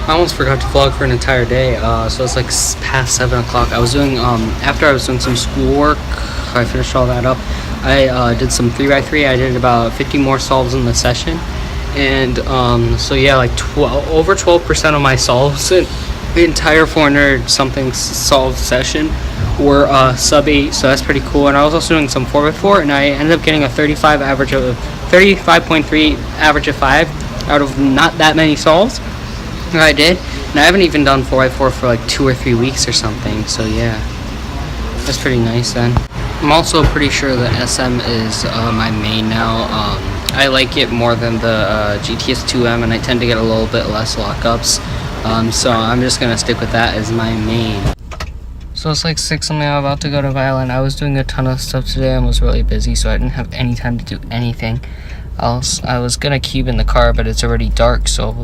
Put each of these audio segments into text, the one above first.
I almost forgot to vlog for an entire day. So it's like past 7 o'clock. I was doing after I was doing some schoolwork. I finished all that up. I did some 3x3. I did about 50 more solves in the session, and so yeah, like over 12% of my solves in the entire 400 something solved session were sub 8. So that's pretty cool. And I was also doing some 4x4, and I ended up getting a 35.3 average of 5 out of not that many solves. I did, and I haven't even done 4x4 for like 2 or 3 weeks or something, so yeah, that's pretty nice then. I'm also pretty sure the SM is my main now. I like it more than the GTS2M, and I tend to get a little bit less lockups, so I'm just going to stick with that as my main. So it's like 6 something, I'm about to go to Violin. I was doing a ton of stuff today and was really busy, so I didn't have any time to do anything else. I was gonna cube in the car, but it's already dark, so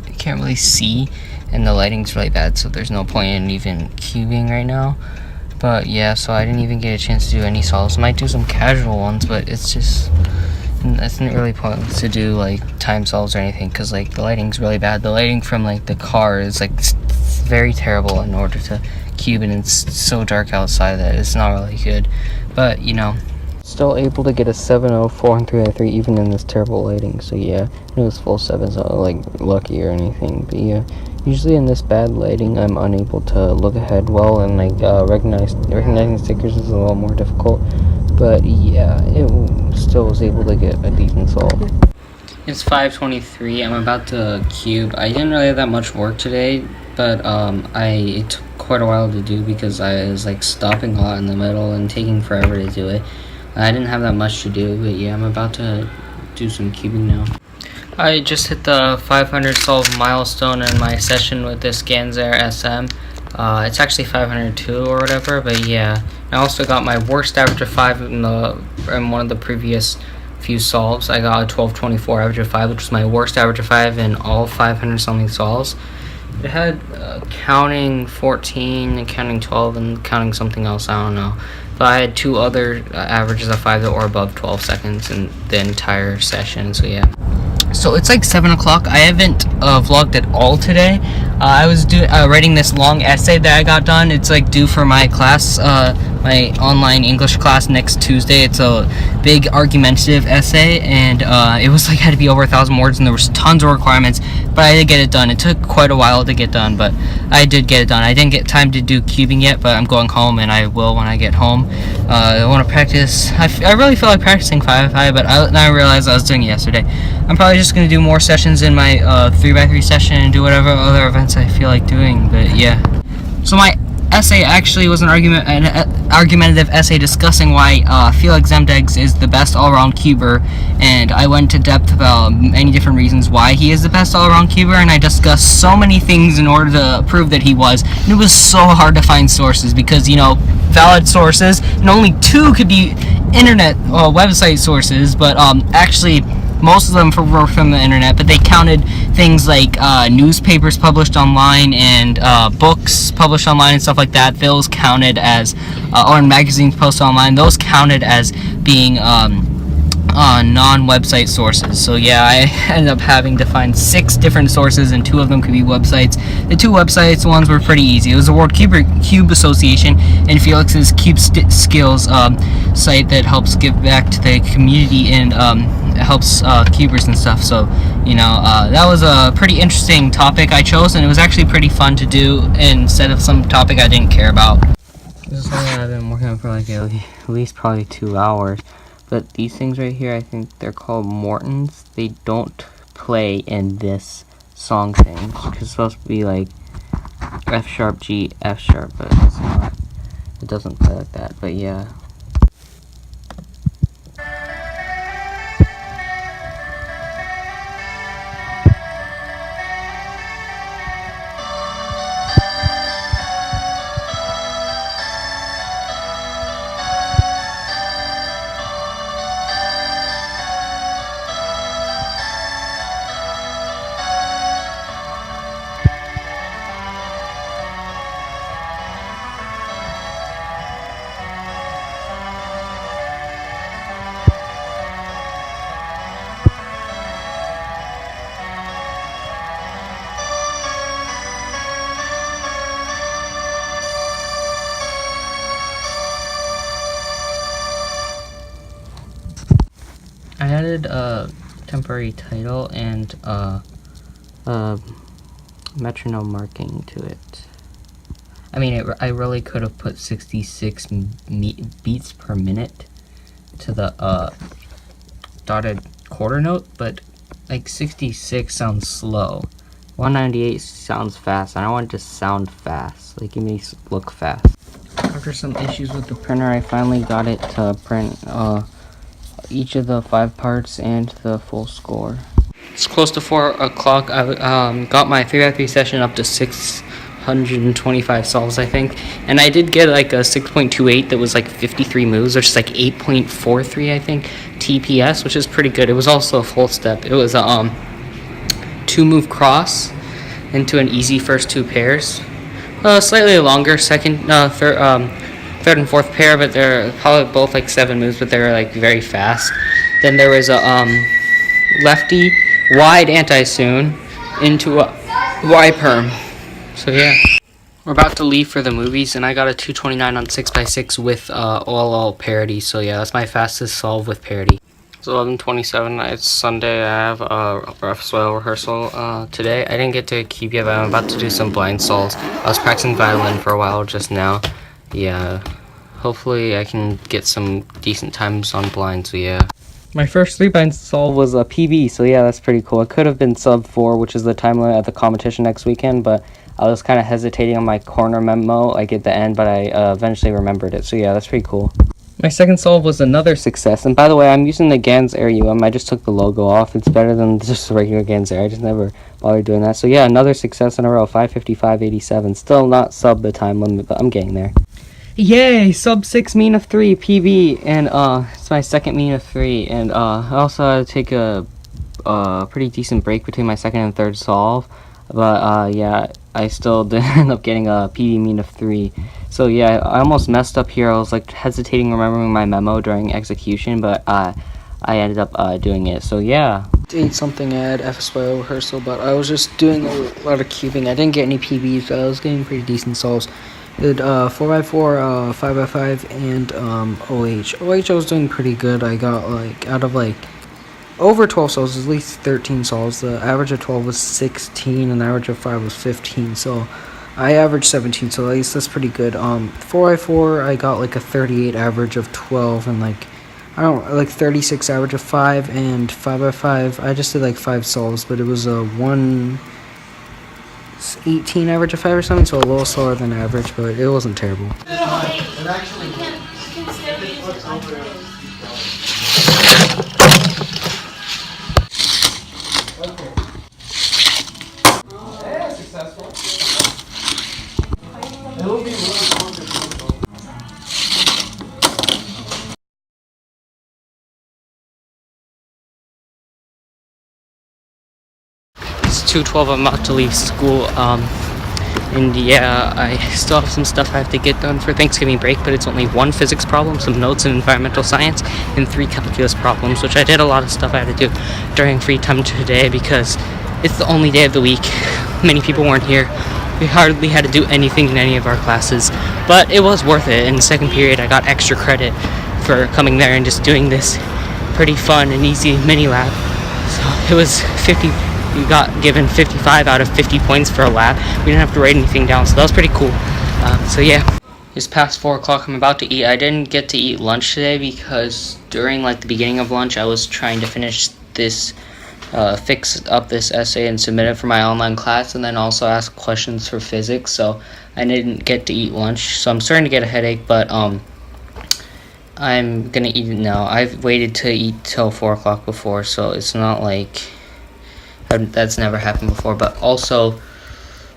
you can't really see, and the lighting's really bad, so there's no point in even cubing right now. But yeah, so I didn't even get a chance to do any solves. Might do some casual ones, but it's not really pointless to do like time solves or anything, because like the lighting's really bad. The lighting from like the car is like very terrible in order to cube, and it's so dark outside that it's not really good. But you know, still able to get a 704 and 3x3 even in this terrible lighting, so yeah, it was full 7, so like lucky or anything. But yeah, usually in this bad lighting I'm unable to look ahead well, and like recognizing stickers is a little more difficult, but yeah, it still was able to get a decent solve. It's 5:23. I'm about to cube. I didn't really have that much work today, but it took quite a while to do because I was like stopping a lot in the middle and taking forever to do it. I didn't have that much to do, but yeah, I'm about to do some cubing now. I just hit the 500 solve milestone in my session with this Ganzer SM. It's actually 502 or whatever, but yeah. I also got my worst average of 5 in one of the previous few solves. I got a 1224 average of 5, which was my worst average of 5 in all 500 something solves. It had counting 14 and counting 12 and counting something else, I don't know. But I had 2 other averages of 5 that were above 12 seconds in the entire session, so yeah. So it's like 7 o'clock. I haven't vlogged at all today. I was writing this long essay that I got done. It's like due for my class, my online English class next Tuesday. It's a big argumentative essay, and it was like had to be over 1,000 words, and there was tons of requirements, but I did get it done. It took quite a while to get done, but I did get it done. I didn't get time to do cubing yet, but I'm going home, and I will when I get home. I want to practice. I really feel like practicing 5x5, but I realized I was doing it yesterday. I'm probably just going to do more sessions in my 3x3 session and do whatever other events I feel like doing, but yeah. So my essay actually was an argumentative essay discussing why Felix Zemdegs is the best all-around cuber, and I went into depth about many different reasons why he is the best all-around cuber, and I discussed so many things in order to prove that he was, and it was so hard to find sources because, you know, valid sources, and only 2 could be internet website sources, but actually most of them were from the internet, but they counted things like newspapers published online and books published online and stuff like that. Those counted as, or magazines posted online, those counted as being non-website sources. So yeah, I ended up having to find 6 different sources, and 2 of them could be websites. The 2 websites ones were pretty easy. It was the World Cube Association and Felix's Cube Skills site that helps give back to the community and helps cubers and stuff. So you know, that was a pretty interesting topic I chose, and it was actually pretty fun to do instead of some topic I didn't care about. This is something I've been working on for like at least probably 2 hours. But these things right here, I think they're called Mortons. They don't play in this song thing, because it's supposed to be like F sharp, G, F sharp, but it's not. It doesn't play like that, but yeah. I added a temporary title and metronome marking to it. I mean, I really could have put 66 beats per minute to the dotted quarter note, but like 66 sounds slow. 198 sounds fast, and I want it to sound fast. Like, it makes it look fast. After some issues with the printer, I finally got it to print each of the 5 parts and the full score. It's close to 4 o'clock. I got my 3x3 session up to 625 solves, I think. And I did get like a 6.28 that was like 53 moves, which is like 8.43, I think, TPS, which is pretty good. It was also a full step. It was a 2-move cross into an easy first 2 pairs. Slightly longer second, third and fourth pair, but they're probably both like 7 moves, but they're like very fast. Then there was a lefty wide anti-soon into a Y perm. So yeah, we're about to leave for the movies, and I got a 229 on 6x6 with all parity. So yeah, that's my fastest solve with parity. It's 11:27. It's Sunday. I have a rough soil rehearsal today. I didn't get to keep yet, but I'm about to do some blind solves. I was practicing violin for a while just now. Yeah, hopefully I can get some decent times on blind. So yeah. My first 3-blind solve was a PB, so yeah, that's pretty cool. It could have been sub 4, which is the time limit at the competition next weekend, but I was kind of hesitating on my corner memo, like at the end, but I eventually remembered it. So yeah, that's pretty cool. My second solve was another success, and by the way, I'm using the Gans Air I just took the logo off. It's better than just the regular Gans Air. I just never bothered doing that. So yeah, another success in a row, 555.87. Still not sub the time limit, but I'm getting there. Yay, sub 6 mean of 3 PB, and it's my second mean of 3, and I also had to take a pretty decent break between my second and third solve, but yeah, I still did end up getting a PB mean of 3. So yeah, I almost messed up here. I was like hesitating remembering my memo during execution, but I ended up doing it. So yeah. 8-something I had FSYO rehearsal, but I was just doing a lot of cubing. I didn't get any PBs, but I was getting pretty decent solves. Did 4x4, 5x5, and OH. OH I was doing pretty good. I got like out of like over 12 solves, at least 13 solves. The average of 12 was 16, and the average of 5 was 15. So I averaged 17, so at least that's pretty good. 4x4, I got like a 38 average of 12, and like 36 average of 5, and 5x5, I just did like 5 solves, but it was a 118 average of 5 or something, so a little slower than average, but it wasn't terrible. It's 2:12. I'm about to leave school, and yeah, I still have some stuff I have to get done for Thanksgiving break, but it's only 1 physics problem, some notes in environmental science, and 3 calculus problems, which I did a lot of stuff I had to do during free time today because it's the only day of the week. Many people weren't here. We hardly had to do anything in any of our classes, but it was worth it. In the second period, I got extra credit for coming there and just doing this pretty fun and easy mini lab. So it was 50. We got given 55 out of 50 points for a lab. We didn't have to write anything down, so that was pretty cool. So yeah, it's past 4 o'clock. I'm about to eat. I didn't get to eat lunch today because during like the beginning of lunch, I was trying to finish this, fix up this essay and submit it for my online class, and then also ask questions for physics. So I didn't get to eat lunch. So I'm starting to get a headache, but I'm gonna eat it now. I've waited to eat till 4 o'clock before, so it's not like that's never happened before. But also,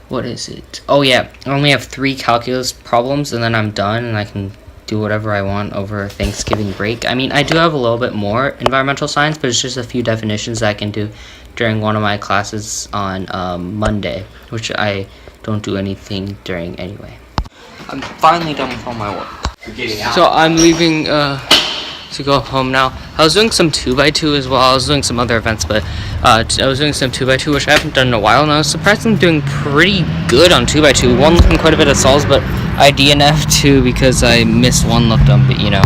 what is it? Oh yeah, I only have 3 calculus problems, and then I'm done, and I can do whatever I want over Thanksgiving break. I mean, I do have a little bit more environmental science, but it's just a few definitions that I can do during one of my classes on Monday, which I don't do anything during anyway. I'm finally done with all my work. So I'm leaving to go home now. I was doing some 2x2 as well. I was doing some other events, but I was doing some 2x2, which I haven't done in a while, and I was surprised I'm doing pretty good on 2x2. One looking quite a bit of solves, but I DNF'd 2 because I missed one look done, but you know.